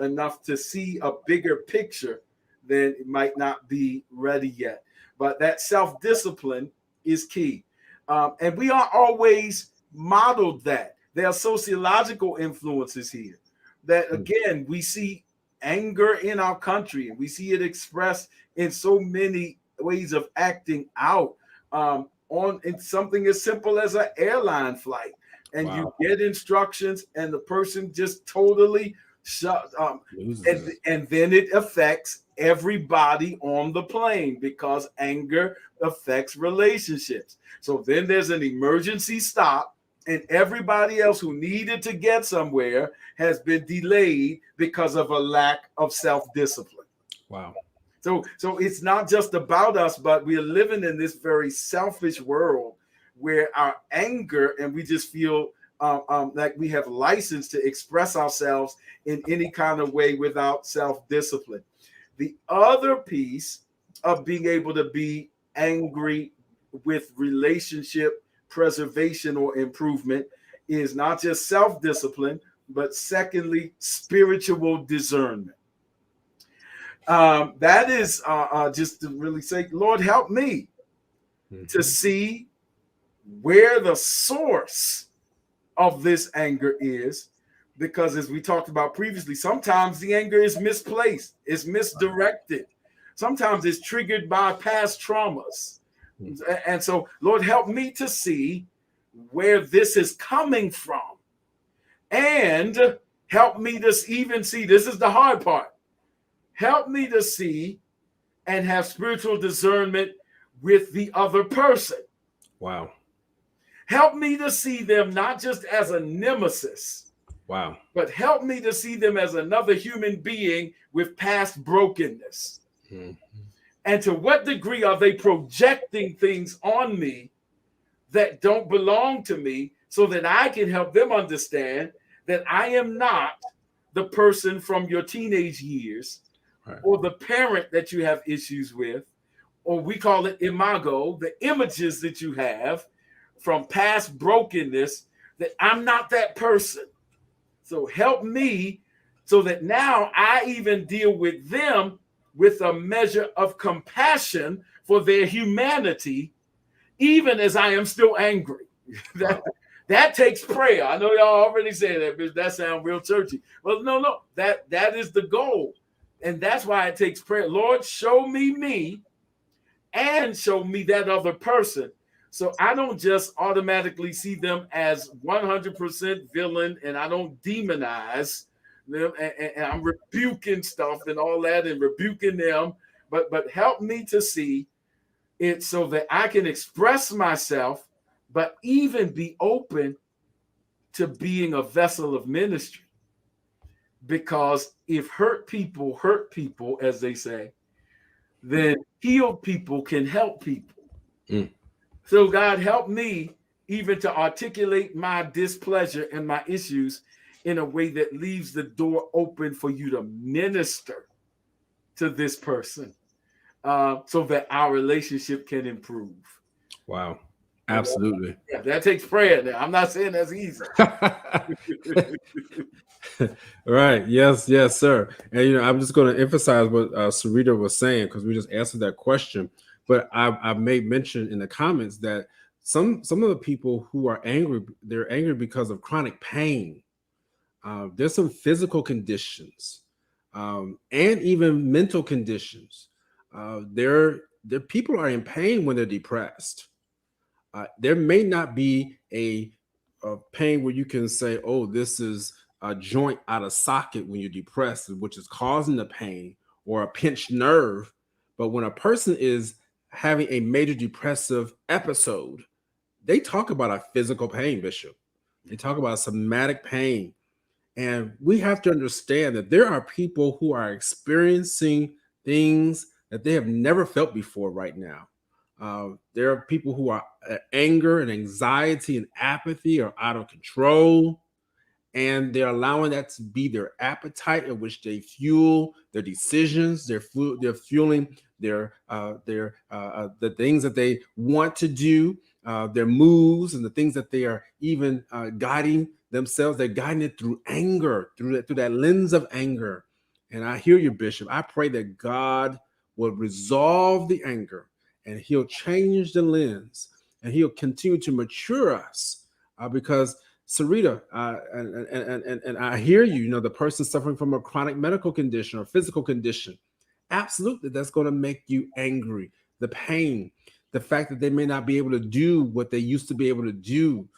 enough to see a bigger picture, then it might not be ready yet. But that self-discipline is key. And we aren't always modeled that. There are sociological influences here that, again, we see anger in our country, and we see it expressed in so many ways of acting out, on in something as simple as an airline flight. And you get instructions, and the person just totally shut. And then it affects everybody on the plane, because anger affects relationships. So then there's an emergency stop, and everybody else who needed to get somewhere has been delayed because of a lack of self-discipline. Wow. So it's not just about us, but we are living in this very selfish world where our anger, and we just feel like we have license to express ourselves in any kind of way without self-discipline. The other piece of being able to be angry with relationship preservation or improvement is not just self-discipline, but secondly, spiritual discernment. That is just to really say, Lord, help me to see where the source of this anger is, because as we talked about previously, sometimes the anger is misplaced, it's misdirected, sometimes it's triggered by past traumas. And so, Lord, help me to see where this is coming from, and help me to even see, this is the hard part, help me to see and have spiritual discernment with the other person. Wow. Help me to see them not just as a nemesis. Wow. But help me to see them as another human being with past brokenness. Mm-hmm. And to what degree are they projecting things on me that don't belong to me, so that I can help them understand that I am not the person from your teenage years, right, or the parent that you have issues with, or we call it imago, the images that you have from past brokenness, that I'm not that person. So help me so that now I even deal with them with a measure of compassion for their humanity, even as I am still angry. That takes prayer. I know y'all already said that, but that sounds real churchy. Well, no, that is the goal. And that's why it takes prayer. Lord, show me and show me that other person. So I don't just automatically see them as 100% villain, and I don't demonize them, and I'm rebuking stuff and all that and rebuking them. But help me to see it so that I can express myself, but even be open to being a vessel of ministry. Because if hurt people, as they say, then healed people can help people. Mm. So God, help me even to articulate my displeasure and my issues in a way that leaves the door open for you to minister to this person, so that our relationship can improve. Wow. Absolutely. Yeah, that takes prayer now. I'm not saying that's easy. Right. Yes, sir. And I'm just going to emphasize what Sarita was saying, because we just answered that question. But I made mention in the comments that some of the people who are angry, they're angry because of chronic pain. There's some physical conditions, and even mental conditions. Their people are in pain when they're depressed. There may not be a pain where you can say, oh, this is a joint out of socket when you're depressed, which is causing the pain, or a pinched nerve. But when a person is having a major depressive episode, they talk about a physical pain, Bishop. They talk about somatic pain. And we have to understand that there are people who are experiencing things that they have never felt before right now. There are people who are anger and anxiety and apathy are out of control, and they're allowing that to be their appetite in which they fuel their decisions. They're fueling the things that they want to do, their moves, and the things that they are even guiding themselves. They're guiding it through anger, through that lens of anger. And I hear you, Bishop. I pray that God will resolve the anger and he'll change the lens and he'll continue to mature us because Sarita, and I hear you, you know, the person suffering from a chronic medical condition or physical condition, absolutely, that's going to make you angry. The pain, the fact that they may not be able to do what they used to be able to do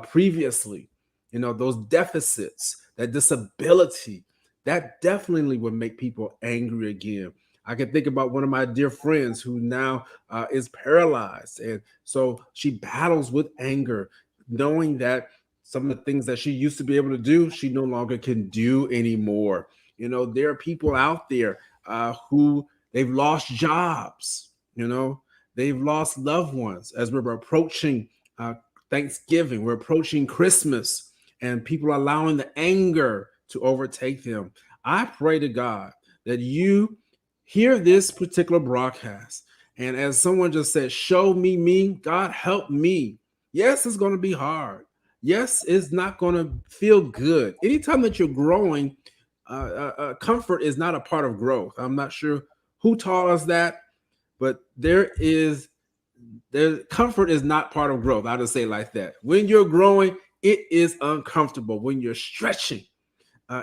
previously, you know, those deficits, that disability, that definitely would make people angry again. I can think about one of my dear friends who now is paralyzed. And so she battles with anger, knowing that some of the things that she used to be able to do, she no longer can do anymore. You know, there are people out there who they've lost jobs, you know, they've lost loved ones as we're approaching Thanksgiving, we're approaching Christmas, and people are allowing the anger to overtake them. I pray to God that you hear this particular broadcast. And as someone just said, show me me, God help me. Yes, it's going to be hard. Yes, it's not going to feel good. Anytime that you're growing, comfort is not a part of growth. I'm not sure who taught us that, but there comfort is not part of growth. I'll just say it like that. When you're growing, it is uncomfortable. When you're stretching,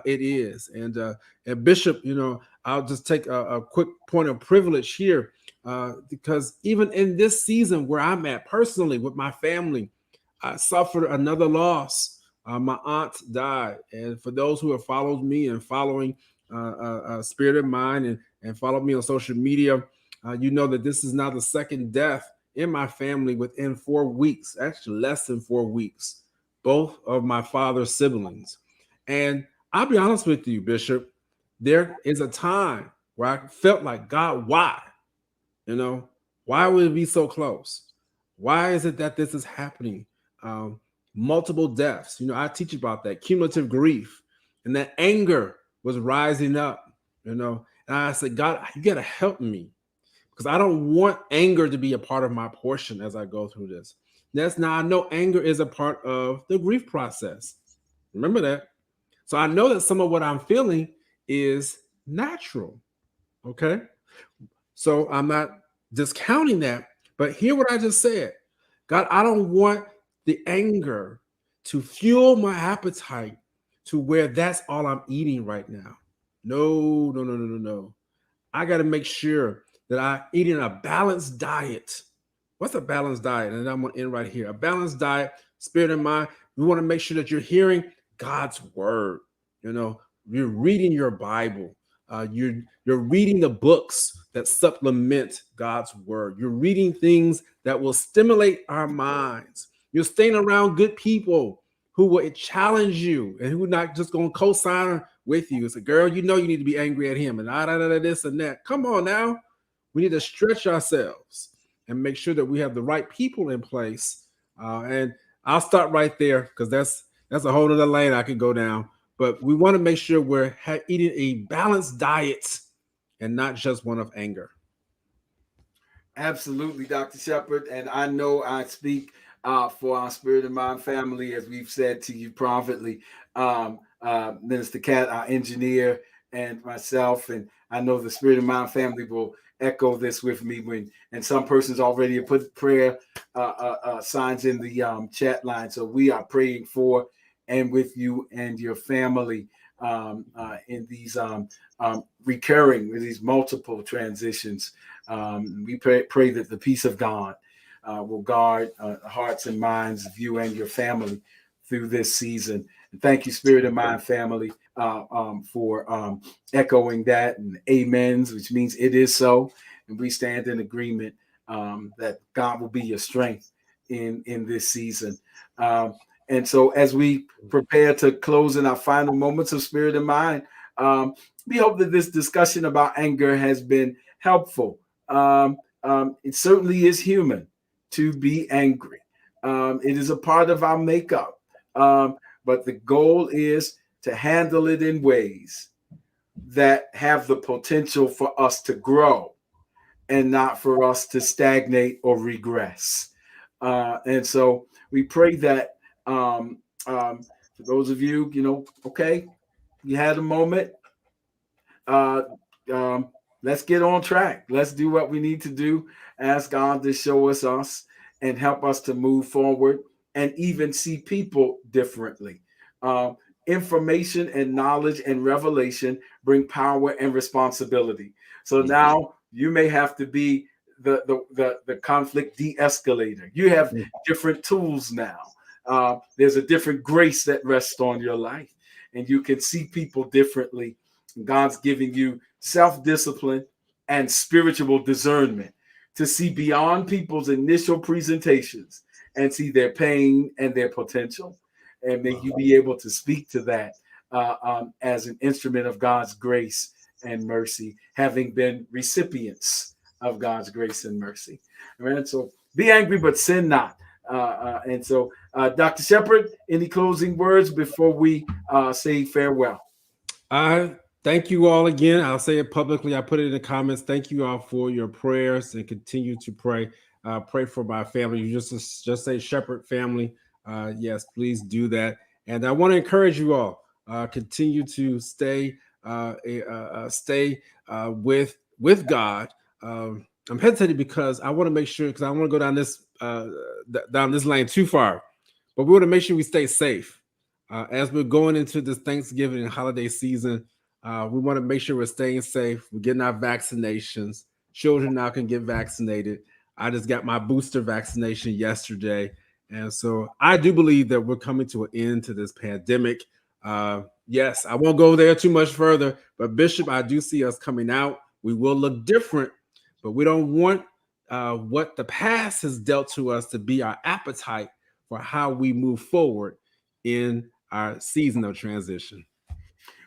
it is. And Bishop, you know, I'll just take a quick point of privilege here because even in this season where I'm at personally with my family, I suffered another loss. My aunt died, and for those who have followed me and following Spirit of Mind and followed me on social media, you know that this is now the second death in my family within 4 weeks, actually less than 4 weeks, both of my father's siblings. And I'll be honest with you, Bishop, there is a time where I felt like, God, why? You know, why would it be so close? Why is it that this is happening? Um, Multiple deaths. You know, I teach about that cumulative grief, and that anger was rising up. You know, and I said, God, you got to help me because I don't want anger to be a part of my portion as I go through this. That's now I know anger is a part of the grief process. Remember that. So I know that some of what I'm feeling is natural. Okay. So I'm not discounting that, but hear what I just said. God, I don't want the anger to fuel my appetite to where that's all I'm eating right now. No, no, no, no, no, no. I got to make sure that I'm eating a balanced diet. What's a balanced diet? And I'm going to end right here. A balanced diet, spirit and mind. We want to make sure that you're hearing God's word. You know, you're reading your Bible. You're reading the books that supplement God's word. You're reading things that will stimulate our minds. You're staying around good people who will challenge you and who are not just going to co-sign with you. It's a girl, you know you need to be angry at him and this and that. Come on now. We need to stretch ourselves and make sure that we have the right people in place. And I'll start right there because that's a whole other lane I could go down. But we want to make sure we're eating a balanced diet and not just one of anger. Absolutely, Dr. Shepard. And I know I speak for our Spirit and Mind family, as we've said to you privately, Minister Cat, our engineer, and myself. And I know the Spirit and Mind family will echo this with me when, and some persons already have put prayer signs in the chat line. So we are praying for and with you and your family in these recurring, with these multiple transitions. We pray that the peace of God will guard hearts and minds of you and your family through this season. And thank you, Spirit of Mind family, for echoing that and amens, which means it is so. And we stand in agreement that God will be your strength in this season. And so as we prepare to close in our final moments of Spirit and Mind, we hope that this discussion about anger has been helpful. It certainly is human to be angry. It is a part of our makeup. But the goal is to handle it in ways that have the potential for us to grow and not for us to stagnate or regress. And so we pray that for those of you, okay, you had a moment, uh, um, let's get on track. Let's do what we need to do. Ask God to show us and help us to move forward and even see people differently. Um, Information and knowledge and revelation bring power and responsibility. So Yes. now you may have to be the conflict de-escalator. You have different tools now. There's a different grace that rests on your life, and you can see people differently. God's giving you self-discipline and spiritual discernment to see beyond people's initial presentations and see their pain and their potential. And may you be able to speak to that as an instrument of God's grace and mercy, having been recipients of God's grace and mercy. All right, so be angry, but sin not. Dr. Shepherd, any closing words before we say farewell? I thank you all again. I'll say it publicly. I put it in the comments. Thank you all for your prayers and continue to pray. Pray for my family. You just say Shepherd family. Yes, please do that. And I want to encourage you all. Continue to stay with God. I'm hesitating because I want to make sure because I want to go down this lane too far, but we want to make sure we stay safe. As we're going into this Thanksgiving and holiday season, we want to make sure we're staying safe. We're getting our vaccinations. Children now can get vaccinated. I just got my booster vaccination yesterday. And so I do believe that we're coming to an end to this pandemic. Yes, I won't go there too much further, but Bishop, I do see us coming out. We will look different, but we don't want what the past has dealt to us to be our appetite for how we move forward in our season of transition.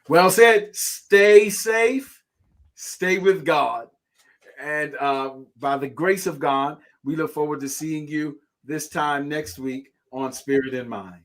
Well said. Stay safe, stay with God. And by the grace of God, we look forward to seeing you this time next week on Spirit in Mind.